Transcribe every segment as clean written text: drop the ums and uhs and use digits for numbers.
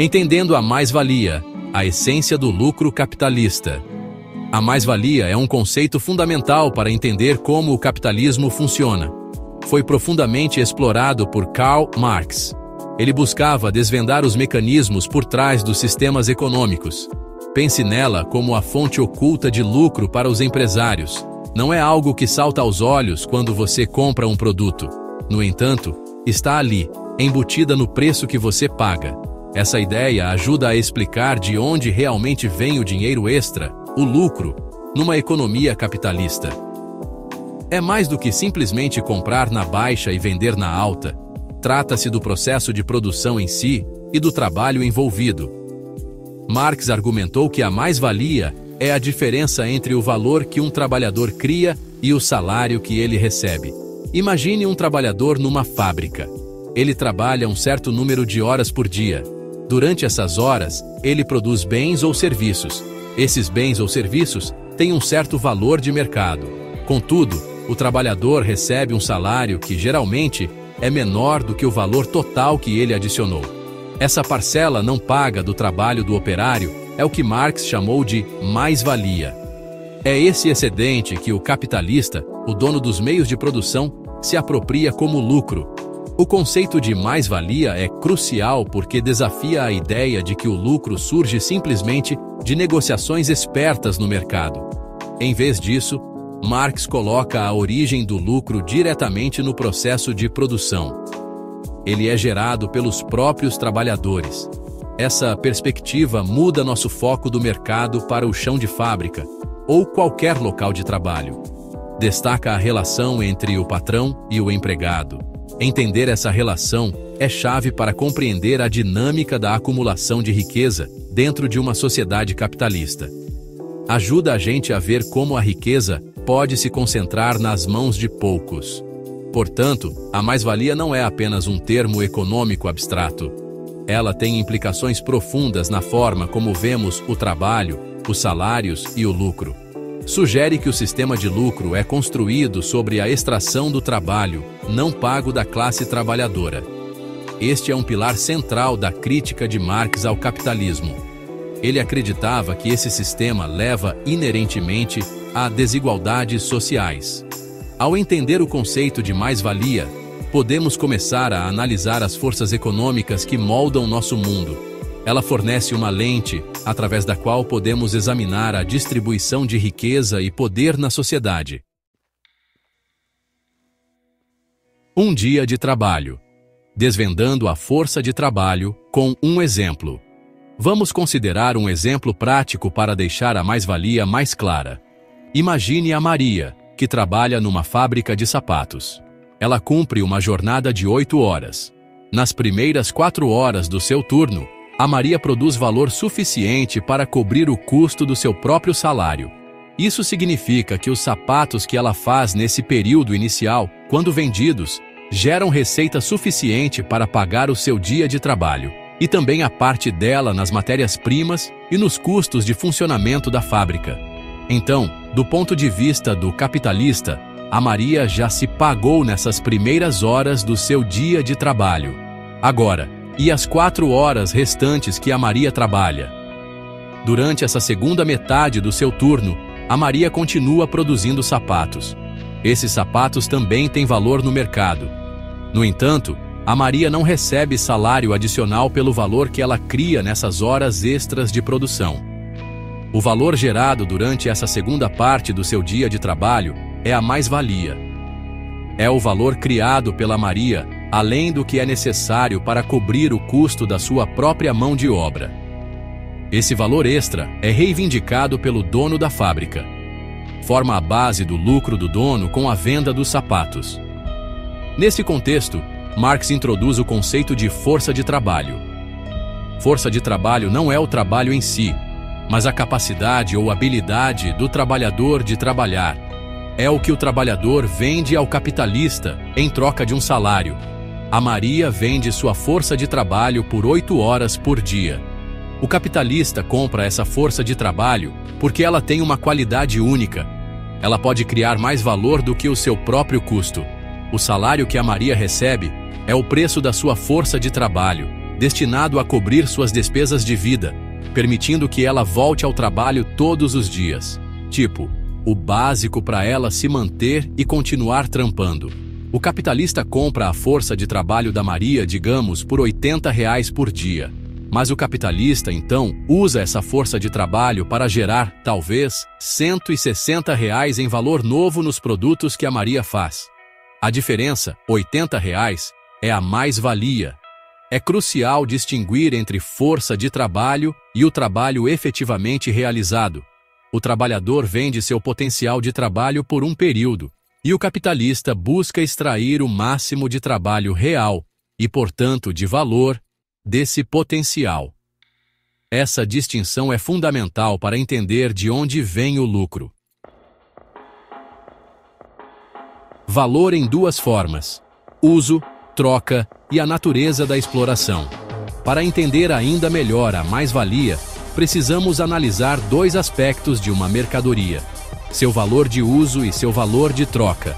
Entendendo a mais-valia, a essência do lucro capitalista. A mais-valia é um conceito fundamental para entender como o capitalismo funciona. Foi profundamente explorado por Karl Marx. Ele buscava desvendar os mecanismos por trás dos sistemas econômicos. Pense nela como a fonte oculta de lucro para os empresários. Não é algo que salta aos olhos quando você compra um produto. No entanto, está ali, embutida no preço que você paga. Essa ideia ajuda a explicar de onde realmente vem o dinheiro extra, o lucro, numa economia capitalista. É mais do que simplesmente comprar na baixa e vender na alta. Trata-se do processo de produção em si e do trabalho envolvido. Marx argumentou que a mais-valia é a diferença entre o valor que um trabalhador cria e o salário que ele recebe. Imagine um trabalhador numa fábrica. Ele trabalha um certo número de horas por dia. Durante essas horas, ele produz bens ou serviços. Esses bens ou serviços têm um certo valor de mercado. Contudo, o trabalhador recebe um salário que, geralmente, é menor do que o valor total que ele adicionou. Essa parcela não paga do trabalho do operário é o que Marx chamou de mais-valia. É esse excedente que o capitalista, o dono dos meios de produção, se apropria como lucro. O conceito de mais-valia é crucial porque desafia a ideia de que o lucro surge simplesmente de negociações espertas no mercado. Em vez disso, Marx coloca a origem do lucro diretamente no processo de produção. Ele é gerado pelos próprios trabalhadores. Essa perspectiva muda nosso foco do mercado para o chão de fábrica ou qualquer local de trabalho. Destaca a relação entre o patrão e o empregado. Entender essa relação é chave para compreender a dinâmica da acumulação de riqueza dentro de uma sociedade capitalista. Ajuda a gente a ver como a riqueza pode se concentrar nas mãos de poucos. Portanto, a mais-valia não é apenas um termo econômico abstrato. Ela tem implicações profundas na forma como vemos o trabalho, os salários e o lucro. Sugere que o sistema de lucro é construído sobre a extração do trabalho, não pago da classe trabalhadora. Este é um pilar central da crítica de Marx ao capitalismo. Ele acreditava que esse sistema leva inerentemente a desigualdades sociais. Ao entender o conceito de mais-valia, podemos começar a analisar as forças econômicas que moldam nosso mundo. Ela fornece uma lente através da qual podemos examinar a distribuição de riqueza e poder na sociedade. Um dia de trabalho. Desvendando a força de trabalho com um exemplo. Vamos considerar um exemplo prático para deixar a mais-valia mais clara. Imagine a Maria, que trabalha numa fábrica de sapatos. Ela cumpre uma jornada de 8 horas. Nas primeiras 4 horas do seu turno, a Maria produz valor suficiente para cobrir o custo do seu próprio salário. Isso significa que os sapatos que ela faz nesse período inicial, quando vendidos, geram receita suficiente para pagar o seu dia de trabalho, e também a parte dela nas matérias-primas e nos custos de funcionamento da fábrica. Então, do ponto de vista do capitalista, a Maria já se pagou nessas primeiras horas do seu dia de trabalho. Agora, e as 4 horas restantes que a Maria trabalha? Durante essa segunda metade do seu turno, a Maria continua produzindo sapatos. Esses sapatos também têm valor no mercado. No entanto, a Maria não recebe salário adicional pelo valor que ela cria nessas horas extras de produção. O valor gerado durante essa segunda parte do seu dia de trabalho é a mais-valia. É o valor criado pela Maria, além do que é necessário para cobrir o custo da sua própria mão de obra. Esse valor extra é reivindicado pelo dono da fábrica. Forma a base do lucro do dono com a venda dos sapatos. Nesse contexto, Marx introduz o conceito de força de trabalho. Força de trabalho não é o trabalho em si, mas a capacidade ou habilidade do trabalhador de trabalhar. É o que o trabalhador vende ao capitalista em troca de um salário. A Maria vende sua força de trabalho por 8 horas por dia. O capitalista compra essa força de trabalho porque ela tem uma qualidade única. Ela pode criar mais valor do que o seu próprio custo. O salário que a Maria recebe é o preço da sua força de trabalho. destinado a cobrir suas despesas de vida, permitindo que ela volte ao trabalho todos os dias. Tipo, o básico para ela se manter e continuar trampando. O capitalista compra a força de trabalho da Maria, digamos, por R$80 por dia. Mas o capitalista, então, usa essa força de trabalho para gerar, talvez, R$160 em valor novo nos produtos que a Maria faz. A diferença, R$80, é a mais-valia. É crucial distinguir entre força de trabalho e o trabalho efetivamente realizado. O trabalhador vende seu potencial de trabalho por um período, e o capitalista busca extrair o máximo de trabalho real e, portanto, de valor desse potencial. Essa distinção é fundamental para entender de onde vem o lucro. Valor em duas formas: uso, troca e a natureza da exploração. Para entender ainda melhor a mais-valia, precisamos analisar dois aspectos de uma mercadoria: seu valor de uso e seu valor de troca.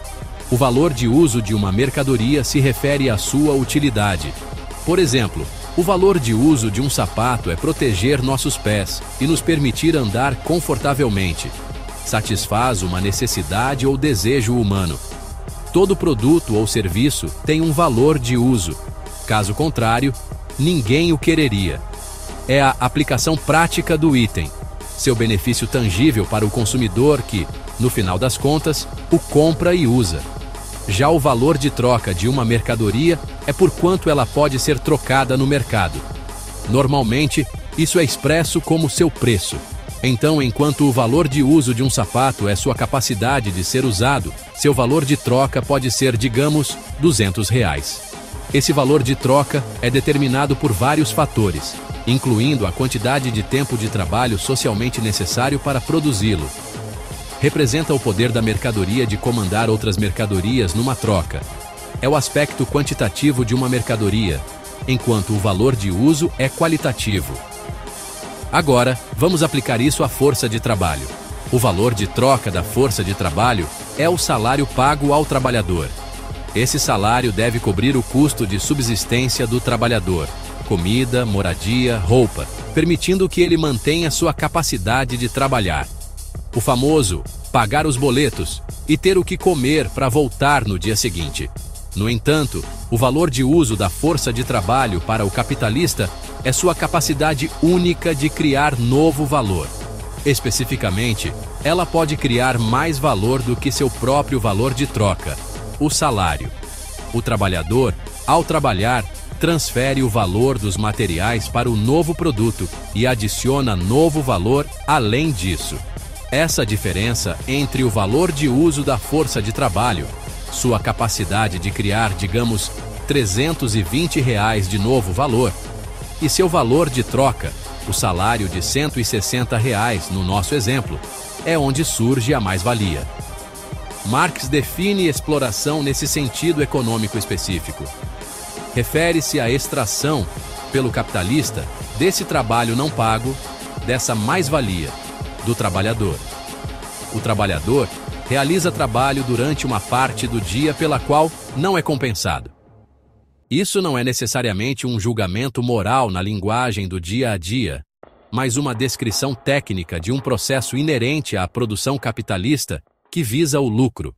O valor de uso de uma mercadoria se refere à sua utilidade. Por exemplo, o valor de uso de um sapato é proteger nossos pés e nos permitir andar confortavelmente. Satisfaz uma necessidade ou desejo humano. Todo produto ou serviço tem um valor de uso. Caso contrário, ninguém o quereria. É a aplicação prática do item, seu benefício tangível para o consumidor que, no final das contas, o compra e usa. Já o valor de troca de uma mercadoria é por quanto ela pode ser trocada no mercado. Normalmente, isso é expresso como seu preço. Então, enquanto o valor de uso de um sapato é sua capacidade de ser usado, seu valor de troca pode ser, digamos, R$200. Esse valor de troca é determinado por vários fatores, incluindo a quantidade de tempo de trabalho socialmente necessário para produzi-lo. Representa o poder da mercadoria de comandar outras mercadorias numa troca. É o aspecto quantitativo de uma mercadoria, enquanto o valor de uso é qualitativo. Agora, vamos aplicar isso à força de trabalho. O valor de troca da força de trabalho é o salário pago ao trabalhador. Esse salário deve cobrir o custo de subsistência do trabalhador: comida, moradia, roupa, permitindo que ele mantenha sua capacidade de trabalhar. O famoso pagar os boletos e ter o que comer para voltar no dia seguinte. No entanto, o valor de uso da força de trabalho para o capitalista é sua capacidade única de criar novo valor. Especificamente, ela pode criar mais valor do que seu próprio valor de troca, o salário. O trabalhador, ao trabalhar, transfere o valor dos materiais para o novo produto e adiciona novo valor além disso. Essa diferença entre o valor de uso da força de trabalho, sua capacidade de criar, digamos, R$320 de novo valor, e seu valor de troca, o salário de R$160 no nosso exemplo, é onde surge a mais-valia. Marx define exploração nesse sentido econômico específico. Refere-se à extração, pelo capitalista, desse trabalho não pago, dessa mais-valia do trabalhador. O trabalhador realiza trabalho durante uma parte do dia pela qual não é compensado. Isso não é necessariamente um julgamento moral na linguagem do dia a dia, mas uma descrição técnica de um processo inerente à produção capitalista que visa o lucro.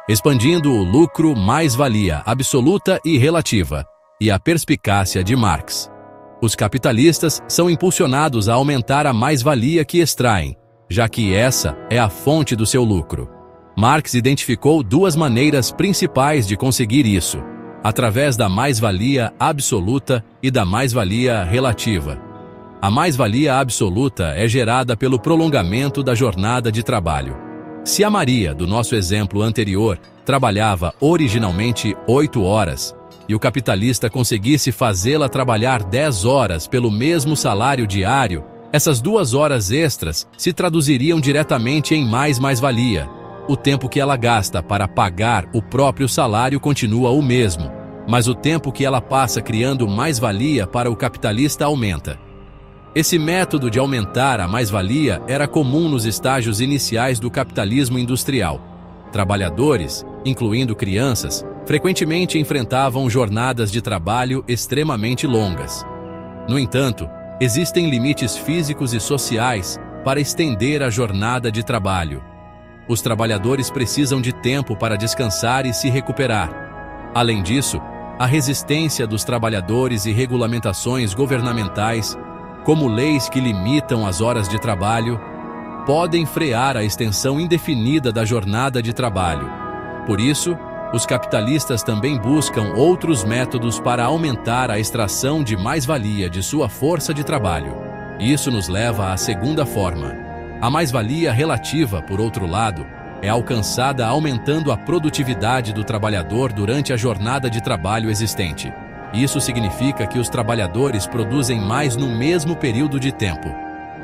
Expandindo o lucro, mais-valia absoluta e relativa, e a perspicácia de Marx. Os capitalistas são impulsionados a aumentar a mais-valia que extraem, já que essa é a fonte do seu lucro. Marx identificou duas maneiras principais de conseguir isso: através da mais-valia absoluta e da mais-valia relativa. A mais-valia absoluta é gerada pelo prolongamento da jornada de trabalho. Se a Maria, do nosso exemplo anterior, trabalhava originalmente 8 horas, e o capitalista conseguisse fazê-la trabalhar 10 horas pelo mesmo salário diário, essas 2 horas extras se traduziriam diretamente em mais-valia. O tempo que ela gasta para pagar o próprio salário continua o mesmo, mas o tempo que ela passa criando mais-valia para o capitalista aumenta. Esse método de aumentar a mais-valia era comum nos estágios iniciais do capitalismo industrial. Trabalhadores, incluindo crianças, frequentemente enfrentavam jornadas de trabalho extremamente longas. No entanto, existem limites físicos e sociais para estender a jornada de trabalho. Os trabalhadores precisam de tempo para descansar e se recuperar. Além disso, a resistência dos trabalhadores e regulamentações governamentais, como leis que limitam as horas de trabalho, podem frear a extensão indefinida da jornada de trabalho. Por isso, os capitalistas também buscam outros métodos para aumentar a extração de mais-valia de sua força de trabalho. Isso nos leva à segunda forma. A mais-valia relativa, por outro lado, é alcançada aumentando a produtividade do trabalhador durante a jornada de trabalho existente. Isso significa que os trabalhadores produzem mais no mesmo período de tempo.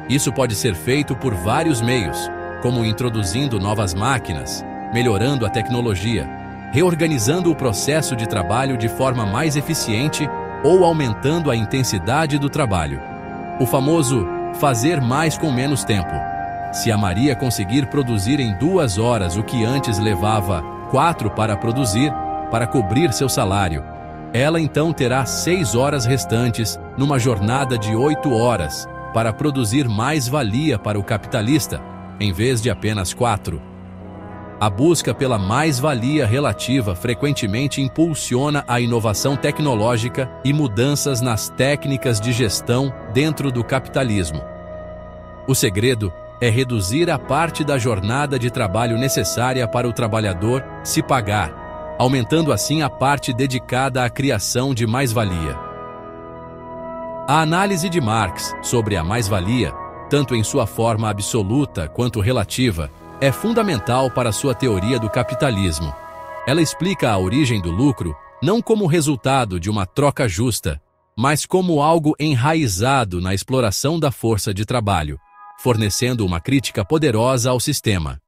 Isso pode ser feito por vários meios, como introduzindo novas máquinas, melhorando a tecnologia, reorganizando o processo de trabalho de forma mais eficiente ou aumentando a intensidade do trabalho. O famoso fazer mais com menos tempo. Se a Maria conseguir produzir em 2 horas o que antes levava 4 para produzir, para cobrir seu salário, ela então terá 6 horas restantes numa jornada de 8 horas para produzir mais-valia para o capitalista, em vez de apenas 4. A busca pela mais-valia relativa frequentemente impulsiona a inovação tecnológica e mudanças nas técnicas de gestão dentro do capitalismo. O segredo é reduzir a parte da jornada de trabalho necessária para o trabalhador se pagar, aumentando assim a parte dedicada à criação de mais-valia. A análise de Marx sobre a mais-valia, tanto em sua forma absoluta quanto relativa, é fundamental para sua teoria do capitalismo. Ela explica a origem do lucro não como resultado de uma troca justa, mas como algo enraizado na exploração da força de trabalho, fornecendo uma crítica poderosa ao sistema.